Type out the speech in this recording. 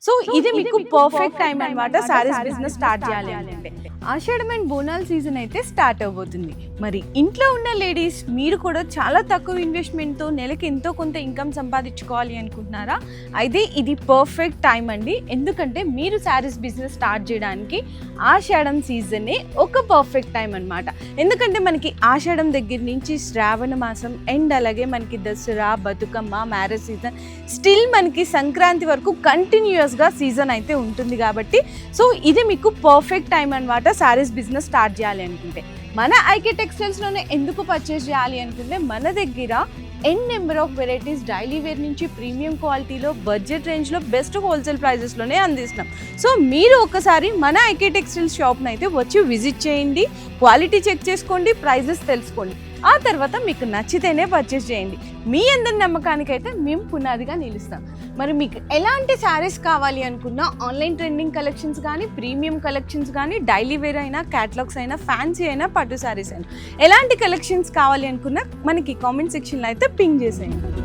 So ఇది మీకు perfect time అన్నమాట సారీస్ బిజినెస్ స్టార్ట్ చేయాలి అంటే. ఆషాఢం అండ్ బోనాల సీజన్ అయితే స్టార్ట్ అవబోతుంది. మరి ఇంట్లో ఉన్న లేడీస్ మీరు కూడా చాలా తక్కువ ఇన్వెస్ట్మెంట్తో నెలకి ఎంతో కొంత ఇన్కమ్ సంపాదించుకోవాలి అనుకుంటున్నారా? అయితే ఇది పర్ఫెక్ట్ టైం అండి. ఎందుకంటే మీరు శారీస్ బిజినెస్ స్టార్ట్ చేయడానికి ఆషాఢం సీజనే ఒక పర్ఫెక్ట్ టైం అనమాట. ఎందుకంటే మనకి ఆషాఢం దగ్గర నుంచి శ్రావణ మాసం అండ్ అలాగే మనకి Dasara, Bathukamma, marriage season, still మనకి సంక్రాంతి వరకు కంటిన్యూస్గా సీజన్ అయితే ఉంటుంది. కాబట్టి సో ఇది మీకు పర్ఫెక్ట్ టైం అనమాట శారీస్ బిజినెస్ స్టార్ట్ చేయాలి అనుకుంటే. మన ఐకే టెక్స్టైల్స్లోనే ఎందుకు పర్చేస్ చేయాలి అనుకుంటే మన దగ్గర n number of varieties daily wear నుంచి ప్రీమియం క్వాలిటీలో బడ్జెట్ రేంజ్లో బెస్ట్ హోల్సేల్ ప్రైజెస్లోనే అందిస్తున్నాం. సో మీరు ఒకసారి మన ఐకే టెక్స్టైల్స్ షాప్ని అయితే వచ్చి విజిట్ చేయండి, క్వాలిటీ చెక్ చేసుకోండి, ప్రైజెస్ తెలుసుకోండి. ఆ తర్వాత మీకు నచ్చితేనే పర్చేస్ చేయండి. మీ అందరి నమ్మకానికైతే మేము పునాదిగా నిలుస్తాం. మరి మీకు ఎలాంటి శారీస్ కావాలి అనుకున్నా ఆన్లైన్ ట్రెండింగ్ కలెక్షన్స్ కానీ, ప్రీమియం కలెక్షన్స్ కానీ, డైలీ వేర్ అయినా, క్యాటలాగ్స్ అయినా, ఫ్యాన్సీ అయినా, పట్టు శారీస్ అయినా, ఎలాంటి కలెక్షన్స్ కావాలి అనుకున్నా మనకి కామెంట్ సెక్షన్లో అయితే పింగ్ చేసేయండి.